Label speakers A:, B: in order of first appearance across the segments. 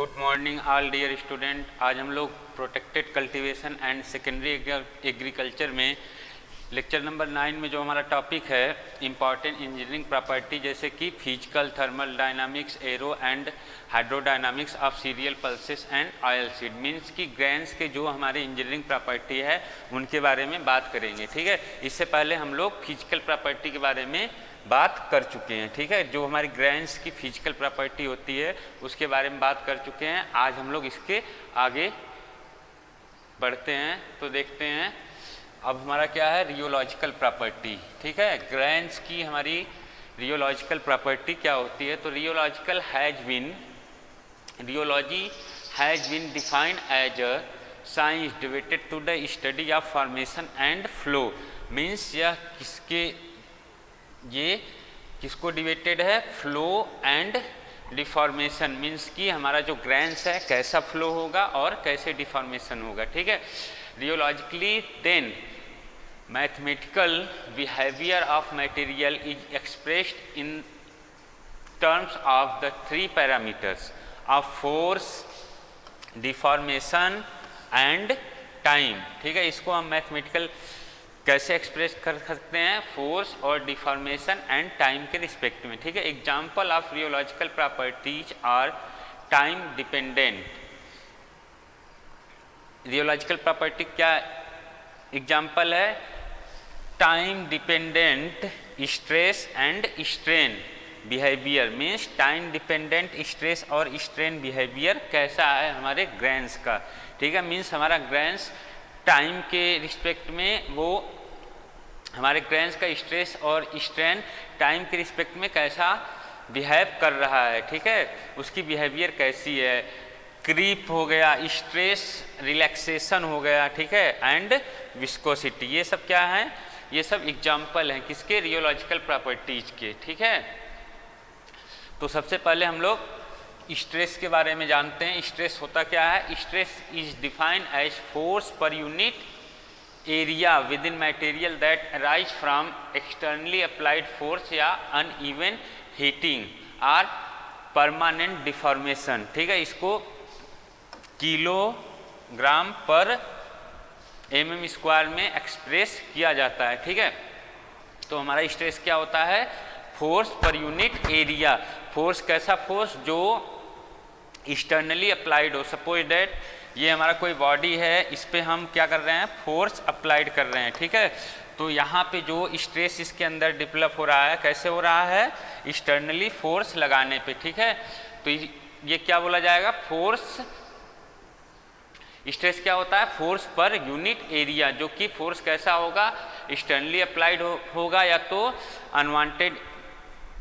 A: Good morning all dear student. आज हम लोग protected cultivation and secondary agriculture में लेक्चर नंबर 9 में जो हमारा टॉपिक है इम्पॉर्टेंट इंजीनियरिंग प्रॉपर्टी जैसे कि physical, thermal dynamics, arrow and hydrodynamics of serial pulses and oil seed, means की ग्रेन्स के जो हमारे इंजीनियरिंग प्रॉपर्टी है उनके बारे में बात करेंगे। ठीक है, इससे पहले हम लोग फिजिकल प्रॉपर्टी के बारे में बात कर चुके हैं। ठीक है, जो हमारी ग्रेन्स की फिजिकल प्रॉपर्टी होती है उसके बारे में बात कर चुके हैं। आज हम लोग इसके आगे बढ़ते हैं तो देखते हैं अब हमारा क्या है, रियोलॉजिकल प्रॉपर्टी। ठीक है, ग्रेन्स की हमारी रियोलॉजिकल प्रॉपर्टी क्या होती है। तो rheology has been defined as a science devoted to the study of formation and flow, means ये किसको डिवेटेड है, फ्लो एंड डिफॉर्मेशन, मीन्स कि हमारा जो ग्रेन्स है कैसा फ्लो होगा और कैसे डिफॉर्मेशन होगा। ठीक है, rheologically then mathematical behaviour of material is expressed in terms of the 3 parameters of force, deformation and time. ठीक है, इसको हम मैथमेटिकल कैसे एक्सप्रेस कर सकते हैं, फोर्स और डिफॉर्मेशन एंड टाइम के रिस्पेक्ट में। ठीक है, example of rheological properties are time dependent. Rheological property क्या एग्जाम्पल है, time dependent stress and strain behaviour, means time dependent stress और स्ट्रेन बिहेवियर कैसा है हमारे ग्रेन्स का। ठीक है, मीन्स हमारा ग्रेन्स टाइम के रिस्पेक्ट में वो हमारे ग्रेन्स का स्ट्रेस और स्ट्रेन टाइम के रिस्पेक्ट में कैसा बिहेव कर रहा है। ठीक है, उसकी बिहेवियर कैसी है, क्रीप हो गया, स्ट्रेस रिलैक्सेशन हो गया। ठीक है, एंड विस्कोसिटी, ये सब क्या है, ये सब एग्जाम्पल हैं किसके, रियोलॉजिकल प्रॉपर्टीज के। ठीक है, तो सबसे पहले हम लोग स्ट्रेस के बारे में जानते हैं। स्ट्रेस होता क्या है, stress is defined as force per unit area within material that arise from externally applied force या अनइवन हीटिंग और परमानेंट डिफॉर्मेशन। ठीक है, इसको किलोग्राम पर mm स्क्वायर में एक्सप्रेस किया जाता है। ठीक है, तो हमारा स्ट्रेस क्या होता है, force per unit area. Force कैसा फोर्स, जो एक्सटर्नली अप्लाइड हो। सपोज दैट ये हमारा कोई बॉडी है, इस पे हम क्या कर रहे हैं, फोर्स अप्लाइड कर रहे हैं। ठीक है, तो यहाँ पे जो स्ट्रेस इसके अंदर डेवलप हो रहा है कैसे हो रहा है, एक्सटर्नली फोर्स लगाने पे। ठीक है, तो ये क्या बोला जाएगा, फोर्स। स्ट्रेस क्या होता है, फोर्स पर यूनिट एरिया, जो कि फोर्स कैसा होगा, एक्सटर्नली अप्लाइड होगा या तो अनवांटेड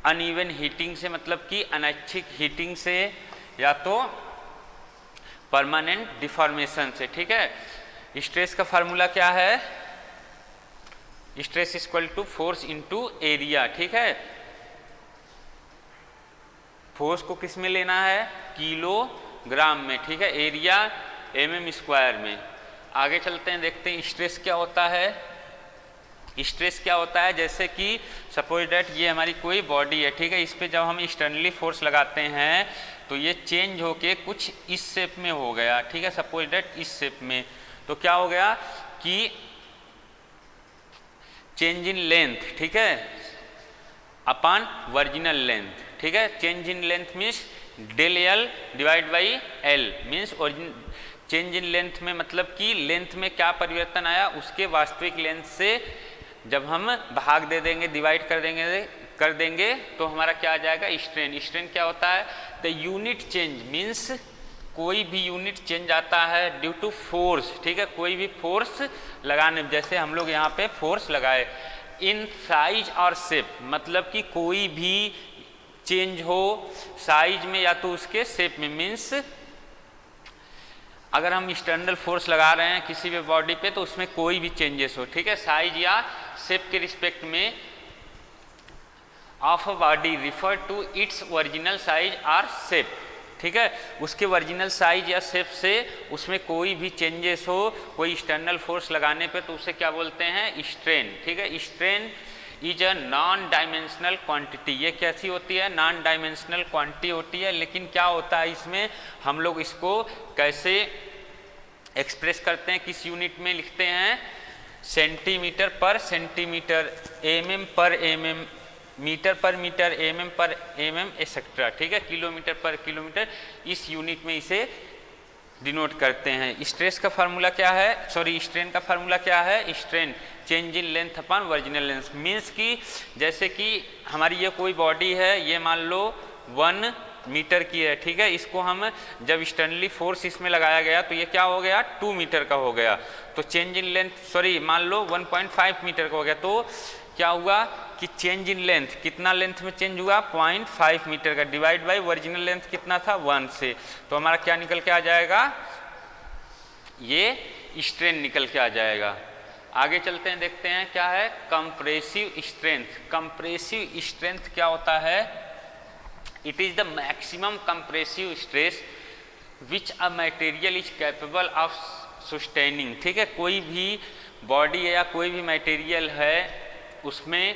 A: अनइवन हीटिंग से, मतलब कि अनैच्छिक हीटिंग से, या तो परमानेंट डिफॉर्मेशन से। ठीक है, स्ट्रेस का फार्मूला क्या है, stress equal to force into area. ठीक है, फोर्स को किस में लेना है, किलोग्राम में। ठीक है, एरिया mm स्क्वायर में। आगे चलते हैं, देखते हैं स्ट्रेस क्या होता है। स्ट्रेस क्या होता है, जैसे कि सपोज डेट ये हमारी कोई बॉडी है। ठीक है, इस पे जब हम एक्सटर्नली फोर्स लगाते हैं तो ये चेंज होके कुछ इस शेप में हो गया। ठीक है, सपोज डेट इस शेप में, तो क्या हो गया कि चेंज इन लेंथ। ठीक है, अपॉन वर्जिनल लेंथ। ठीक है, change in length means del L divide by L, means change in length में मतलब कि लेंथ में क्या परिवर्तन आया, उसके वास्तविक लेंथ से जब हम भाग दे देंगे, डिवाइड कर देंगे तो हमारा क्या आ जाएगा, स्ट्रेन। स्ट्रेन क्या होता है, द यूनिट चेंज, मीन्स कोई भी यूनिट चेंज आता है ड्यू टू फोर्स। ठीक है, कोई भी फोर्स लगाने, जैसे हम लोग यहाँ पे फोर्स लगाए, इन साइज और शेप, मतलब कि कोई भी चेंज हो साइज में या तो उसके शेप में। मीन्स अगर हम एक्सटर्नल फोर्स लगा रहे हैं किसी भी बॉडी पे तो उसमें कोई भी चेंजेस हो। ठीक है, साइज या शेप के रिस्पेक्ट में of a body refer to its original size और शेप। ठीक है, उसके ओरिजिनल साइज या शेप से उसमें कोई भी चेंजेस हो, कोई एक्सटर्नल फोर्स लगाने पे, तो उसे क्या बोलते हैं, स्ट्रेन। ठीक है, strain is a non dimensional quantity. ये कैसी होती है? नॉन डायमेंशनल क्वांटिटी होती है। लेकिन क्या होता है इसमें, हम लोग इसको कैसे एक्सप्रेस करते हैं, किस यूनिट में लिखते हैं? सेंटीमीटर पर सेंटीमीटर, एमएम पर एमएम, मीटर पर मीटर, एमएम पर एमएम एक्सेट्रा, ठीक है, किलोमीटर पर किलोमीटर, इस यूनिट में इसे डिनोट करते हैं। स्ट्रेस का फार्मूला क्या है, सॉरी स्ट्रेन का फार्मूला क्या है? Strain change in length upon original length. Means कि जैसे कि हमारी ये कोई बॉडी है, ये मान लो 1 मीटर की है, ठीक है, इसको हम जब एक्सटर्नली फोर्स इसमें लगाया गया तो ये क्या हो गया? 2 मीटर का हो गया। तो चेंज इन लेंथ, सॉरी मान लो 1.5 मीटर का हो गया, तो क्या हुआ कि चेंज इन लेंथ, कितना लेंथ में चेंज हुआ? 0.5 मीटर का, डिवाइड बाई ओरिजिनल लेंथ कितना था? 1 से। तो हमारा क्या निकल के आ जाएगा? ये स्ट्रेन निकल के आ जाएगा। आगे चलते हैं, देखते हैं क्या है कंप्रेसिव स्ट्रेंथ। कंप्रेसिव स्ट्रेंथ क्या होता है? It is the maximum compressive stress which a material is capable of sustaining. ठीक है, कोई भी बॉडी है या कोई भी मटेरियल है, उसमें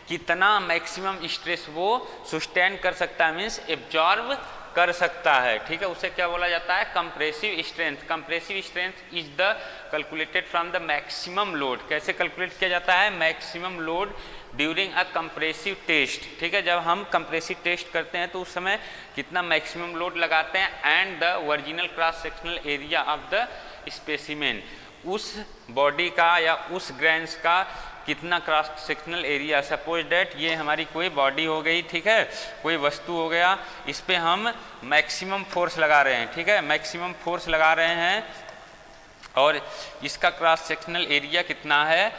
A: कितना मैक्सिमम स्ट्रेस वो सस्टेन कर सकता है, मीन्स एब्जॉर्ब कर सकता है। ठीक है, उसे क्या बोला जाता है? Compressive strength. Compressive strength is the calculated from the maximum load. कैसे कैलकुलेट किया जाता है? Maximum load during a compressive test. ठीक है, जब हम कंप्रेसिव टेस्ट करते हैं तो उस समय कितना मैक्सिमम लोड लगाते हैं, and the original cross sectional area of the specimen, उस बॉडी का या उस ग्रेन्स का कितना cross sectional area. Suppose date ये हमारी कोई बॉडी हो गई, ठीक है, कोई वस्तु हो गया, इस पे हम मैक्सिमम फोर्स लगा रहे हैं। ठीक है, मैक्सिमम फोर्स लगा रहे हैं और इसका क्रॉस सेक्शनल एरिया कितना है,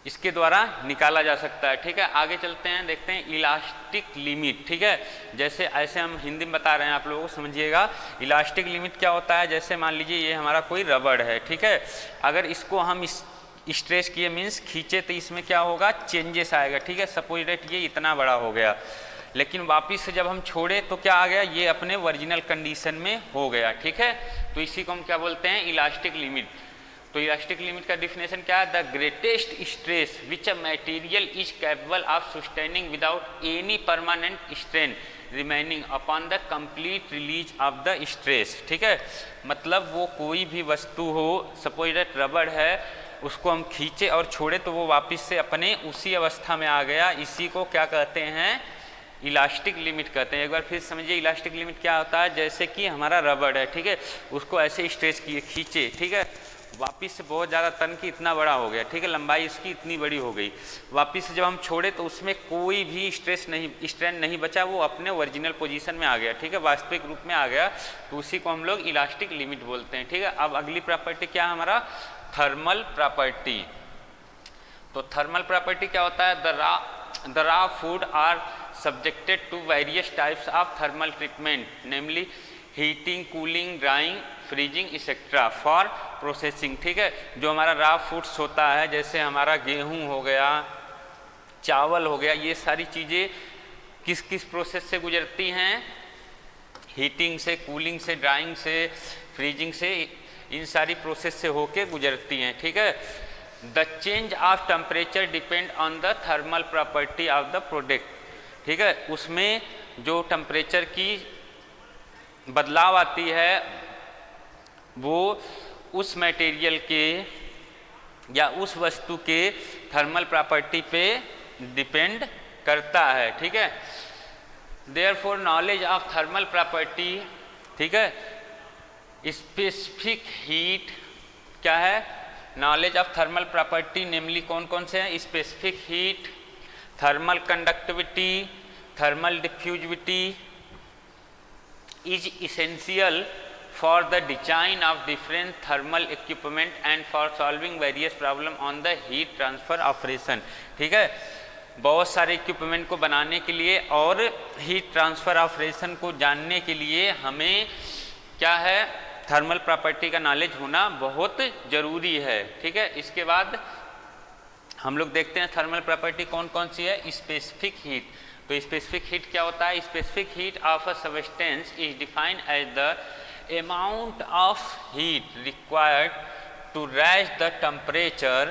A: इसके द्वारा निकाला जा सकता है। ठीक है, आगे चलते हैं, देखते हैं इलास्टिक लिमिट। ठीक है, जैसे ऐसे हम हिंदी में बता रहे हैं, आप लोगों को समझिएगा। इलास्टिक लिमिट क्या होता है? जैसे मान लीजिए ये हमारा कोई रबड़ है, ठीक है, अगर इसको हम स्ट्रेच किए, मीन्स खींचे, तो इसमें क्या होगा? चेंजेस आएगा। ठीक है, सपोज डेट ये इतना बड़ा हो गया, लेकिन वापिस से जब हम छोड़े तो क्या आ गया? ये अपने ओरिजिनल कंडीशन में हो गया। ठीक है, तो इसी को हम क्या बोलते हैं? Elastic limit. तो इलास्टिक लिमिट का डिफिनेशन क्या है? The greatest stress which a material is capable of sustaining without any permanent strain remaining upon the complete release of the stress. ठीक है, मतलब वो कोई भी वस्तु हो, सपोज दैट रबड़ है, उसको हम खींचे और छोड़े तो वो वापस से अपने उसी अवस्था में आ गया। इसी को क्या कहते हैं? इलास्टिक लिमिट कहते हैं। एक बार फिर समझिए इलास्टिक लिमिट क्या होता है। जैसे कि हमारा रबड़ है, ठीक है, उसको ऐसे स्ट्रेच किए, खींचे, ठीक है, वापिस से बहुत ज़्यादा तन की इतना बड़ा हो गया, ठीक है, लंबाई इसकी इतनी बड़ी हो गई, वापिस से जब हम छोड़े तो उसमें कोई भी स्ट्रेन नहीं बचा, वो अपने ओरिजिनल पोजीशन में आ गया। ठीक है, वास्तविक रूप में आ गया, तो उसी को हम लोग इलास्टिक लिमिट बोलते हैं। ठीक है, अब अगली प्रॉपर्टी क्या है हमारा? Thermal property. तो थर्मल प्रॉपर्टी क्या होता है? The raw food are subjected to various types of thermal treatment, namely heating, cooling, drying, freezing etcetera for processing. ठीक है, जो हमारा रॉ फूड्स होता है, जैसे हमारा गेहूं हो गया, चावल हो गया, ये सारी चीज़ें किस किस प्रोसेस से गुजरती हैं? हीटिंग से, कूलिंग से, ड्राइंग से, फ्रीजिंग से, इन सारी प्रोसेस से होके गुजरती हैं। ठीक है, the change of temperature depend on the thermal property of the product. ठीक है, उसमें जो टेम्परेचर की बदलाव आती है वो उस मटेरियल के या उस वस्तु के थर्मल प्रॉपर्टी पे डिपेंड करता है। ठीक है, therefore knowledge of thermal property, ठीक है, स्पेसिफिक हीट क्या है? नॉलेज ऑफ थर्मल प्रॉपर्टी नेमली कौन कौन से हैं? Specific heat, thermal conductivity, thermal diffusivity is essential for the design of different thermal equipment and for solving various problem on the heat transfer operation। ठीक है, बहुत सारे इक्विपमेंट को बनाने के लिए और हीट ट्रांसफ़र ऑपरेशन को जानने के लिए हमें क्या है? थर्मल प्रॉपर्टी का नॉलेज होना बहुत ज़रूरी है। ठीक है, इसके बाद हम लोग देखते हैं थर्मल प्रॉपर्टी कौन कौन सी है। Specific heat. तो स्पेसिफिक हीट क्या होता है? Specific heat of a substance is defined as the amount of heat required to raise the temperature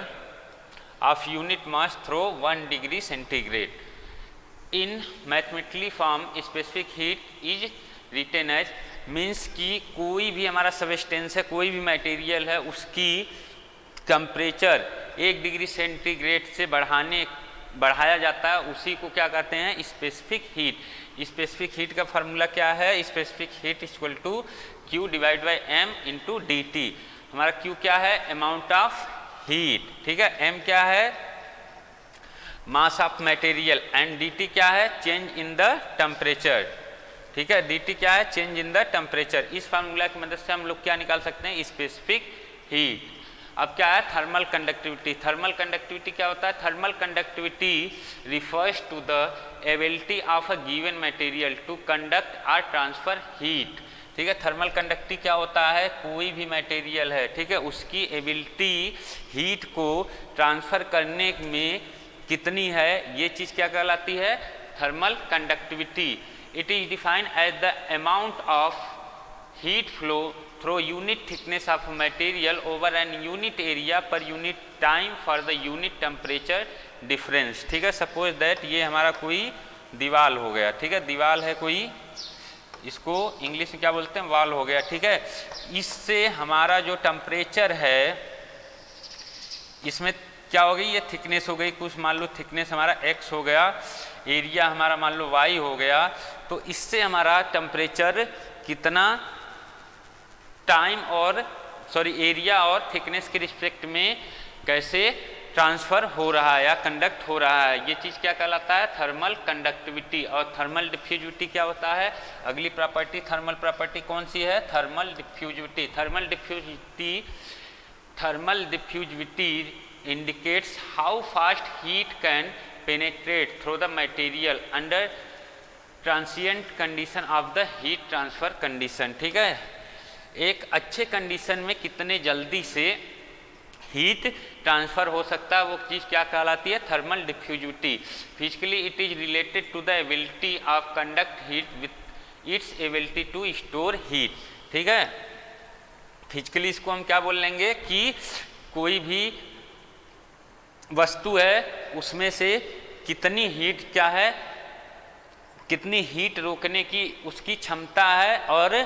A: of unit mass through 1 degree centigrade. In mathematically form, specific heat is written as means कि कोई भी हमारा substance है, कोई भी material है, उसकी temperature 1 degree centigrade से बढ़ाया जाता है, उसी को क्या कहते हैं? Specific heat. स्पेसिफिक हीट का फार्मूला क्या है? Specific heat equal to Q divide by M into D T. हमारा Q क्या है? अमाउंट ऑफ हीट, ठीक है। M क्या है? Mass of material, and D T क्या है? चेंज इन द टेम्परेचर, ठीक है। डी टी क्या है? Change in the temperature. इस फार्मूला की मदद से हम लोग क्या निकाल सकते हैं? Specific heat. अब क्या है? Thermal conductivity. थर्मल कंडक्टिविटी क्या होता है? Thermal conductivity refers to the ability of a given material to conduct और ट्रांसफर हीट, ठीक है। थर्मल कंडक्टिविटी क्या होता है? कोई भी मटेरियल है, ठीक है, उसकी एबिलिटी हीट को ट्रांसफर करने में कितनी है, ये चीज़ क्या कहलाती है? Thermal conductivity. It is defined as the amount of heat flow through unit thickness of material over an unit area per unit time for the unit temperature difference, ठीक है। सपोज दैट ये हमारा कोई दीवाल हो गया, ठीक है, दीवाल है कोई, इसको इंग्लिश में क्या बोलते हैं? वॉल हो गया, ठीक है। इससे हमारा जो टेम्परेचर है, इसमें क्या हो गई? ये थिकनेस हो गई कुछ, मान लो थिकनेस हमारा x हो गया, एरिया हमारा मान लो y हो गया, तो इससे हमारा टेम्परेचर कितना टाइम और एरिया और थिकनेस के रिस्पेक्ट में कैसे ट्रांसफ़र हो रहा है या कंडक्ट हो रहा है, ये चीज़ क्या कहलाता है? Thermal conductivity. और थर्मल डिफ्यूजिविटी क्या होता है? अगली प्रॉपर्टी, थर्मल प्रॉपर्टी कौन सी है? Thermal diffusivity. Thermal diffusivity indicates how fast heat can penetrate through the material under transient condition of the heat transfer condition, ठीक है। एक अच्छे कंडीशन में कितने जल्दी से हीट ट्रांसफ़र हो सकता है, वो चीज़ क्या कहलाती है? Thermal diffusivity. Physically it is related to the ability of conduct heat with its ability to store heat, ठीक है। फिजिकली इसको हम क्या बोल लेंगे कि कोई भी वस्तु है, उसमें से कितनी हीट क्या है, कितनी हीट रोकने की उसकी क्षमता है और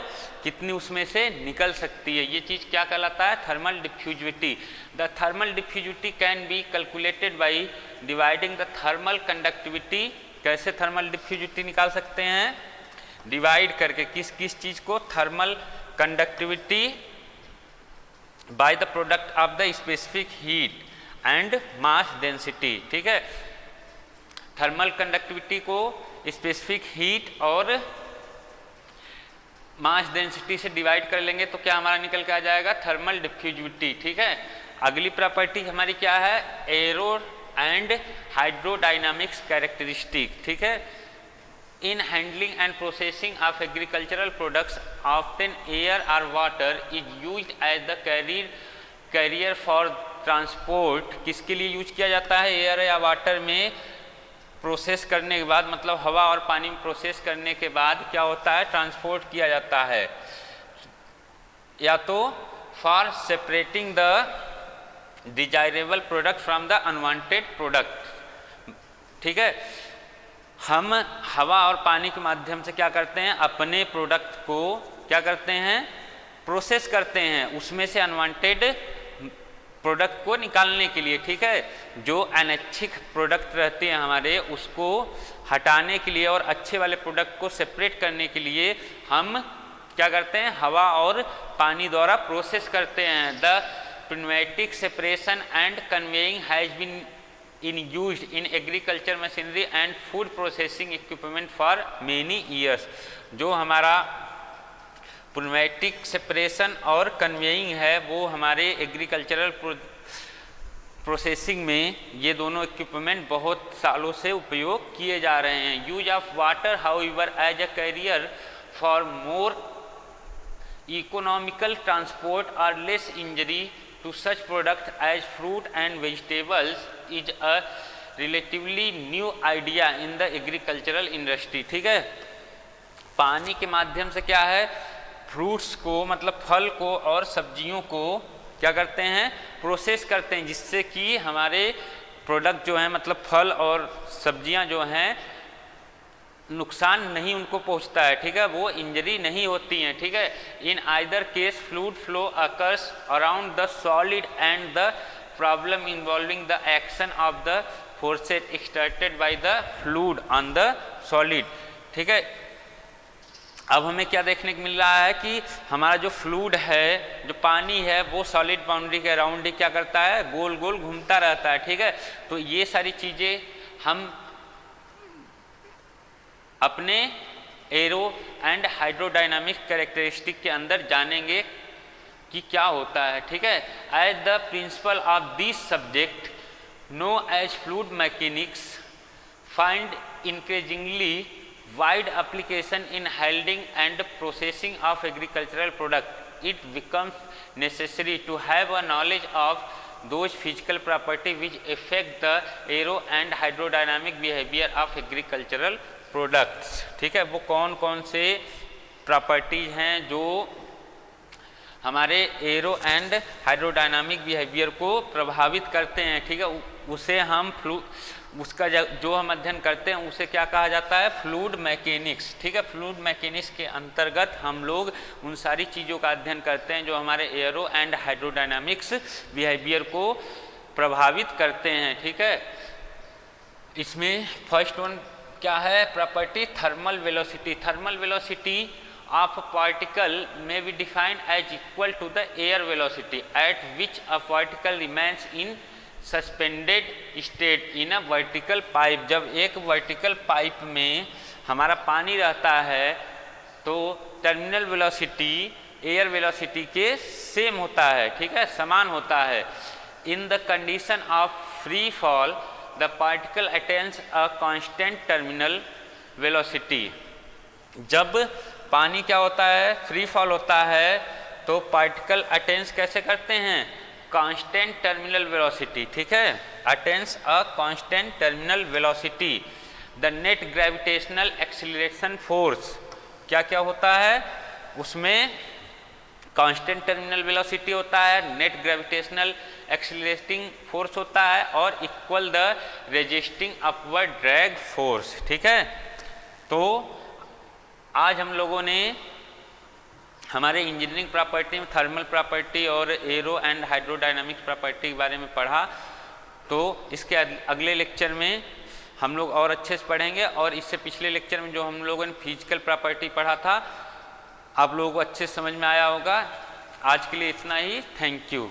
A: कितनी उसमें से निकल सकती है, ये चीज़ क्या कहलाता है? Thermal diffusivity. The thermal diffusivity can be calculated by dividing the thermal conductivity. कैसे थर्मल डिफ्यूजिविटी निकाल सकते हैं? डिवाइड करके किस किस चीज़ को? Thermal conductivity by the product of the specific heat and mass density, ठीक है। थर्मल कंडक्टिविटी को स्पेसिफिक हीट और मास डेंसिटी से डिवाइड कर लेंगे तो क्या हमारा निकल के आ जाएगा? थर्मल डिफ्यूजिविटी, ठीक है। अगली प्रॉपर्टी हमारी क्या है? एरो एंड हाइड्रोडायनामिक्स कैरेक्टरिस्टिक, ठीक है। In handling and processing of agricultural products often air और water is used as the carrier for transport. किसके लिए यूज किया जाता है? एयर या वाटर में प्रोसेस करने के बाद, मतलब हवा और पानी में प्रोसेस करने के बाद क्या होता है? ट्रांसपोर्ट किया जाता है, या तो for separating the desirable product from the unwanted product, ठीक है। हम हवा और पानी के माध्यम से क्या करते हैं? अपने प्रोडक्ट को क्या करते हैं? प्रोसेस करते हैं, उसमें से अनवांटेड प्रोडक्ट को निकालने के लिए, ठीक है। जो अनैच्छिक प्रोडक्ट रहते हैं हमारे, उसको हटाने के लिए और अच्छे वाले प्रोडक्ट को सेपरेट करने के लिए हम क्या करते हैं? हवा और पानी द्वारा प्रोसेस करते हैं। The pneumatic separation and conveying has been used in agriculture machinery and food processing equipment for many years। जो हमारा न्यूमैटिक सेपरेशन और कन्वेइंग है, वो हमारे एग्रीकल्चरल प्रोसेसिंग में ये दोनों इक्विपमेंट बहुत सालों से उपयोग किए जा रहे हैं। Use of water however as a carrier for more economical transport और less injury to such product as fruit and vegetables is a relatively new idea in the agricultural industry, ठीक है। पानी के माध्यम से क्या है? फ्रूट्स को, मतलब फल को और सब्जियों को क्या करते हैं, प्रोसेस करते हैं, जिससे कि हमारे प्रोडक्ट जो हैं मतलब फल और सब्जियां जो हैं नुकसान नहीं उनको पहुंचता है, ठीक है, वो इंजरी नहीं होती हैं, ठीक है। In either case fluid flow occurs around the solid and the problem involving the action of the forces exerted by the fluid on the solid, ठीक है। अब हमें क्या देखने को मिल रहा है कि हमारा जो फ्लूइड है, जो पानी है, वो सॉलिड बाउंड्री के अराउंड ही क्या करता है, गोल गोल घूमता रहता है, ठीक है। तो ये सारी चीज़ें हम अपने एरो एंड हाइड्रोडायनामिक कैरेक्टरिस्टिक के अंदर जानेंगे कि क्या होता है, ठीक है। As the principle of this subject known as fluid mechanics find increasingly wide application in handling and processing of agricultural product, it becomes necessary to have a knowledge of those physical property which affect the aero and hydrodynamic behavior of agricultural products, ठीक है। वो कौन कौन से properties हैं जो हमारे arrow and hydrodynamic behaviour को प्रभावित करते हैं, ठीक है। उसे हम उसका जो हम अध्ययन करते हैं उसे क्या कहा जाता है, फ्लूइड मैकेनिक्स, ठीक है। फ्लूइड मैकेनिक्स के अंतर्गत हम लोग उन सारी चीज़ों का अध्ययन करते हैं जो हमारे एरो एंड हाइड्रोडायनामिक्स बिहेवियर को प्रभावित करते हैं, ठीक है। इसमें फर्स्ट वन क्या है, property thermal velocity. Thermal velocity of particle may be defined as equal to the air velocity at which a particle remains in suspended state in a vertical pipe। जब एक वर्टिकल पाइप में हमारा पानी रहता है तो टर्मिनल वेलोसिटी एयर वेलोसिटी के same होता है, ठीक है, समान होता है। In the condition of free fall the particle attains a constant terminal velocity. जब पानी क्या होता है, फ्री फॉल होता है, तो पार्टिकल अटेंस कैसे करते हैं, कांस्टेंट टर्मिनल वेलोसिटी, ठीक है, attains a constant terminal velocity. The net gravitational acceleration force क्या क्या होता है, उसमें कांस्टेंट टर्मिनल वेलोसिटी होता है, नेट ग्रेविटेशनल एक्सीलरेटिंग फोर्स होता है और equal the resisting upward drag force, ठीक है। तो आज हम लोगों ने हमारे इंजीनियरिंग प्रॉपर्टी में थर्मल प्रॉपर्टी और एरो एंड हाइड्रोडायनामिक्स प्रॉपर्टी के बारे में पढ़ा। तो इसके अगले लेक्चर में हम लोग और अच्छे से पढ़ेंगे, और इससे पिछले लेक्चर में जो हम लोगों ने फिजिकल प्रॉपर्टी पढ़ा था आप लोगों को अच्छे से समझ में आया होगा। आज के लिए इतना ही, थैंक यू।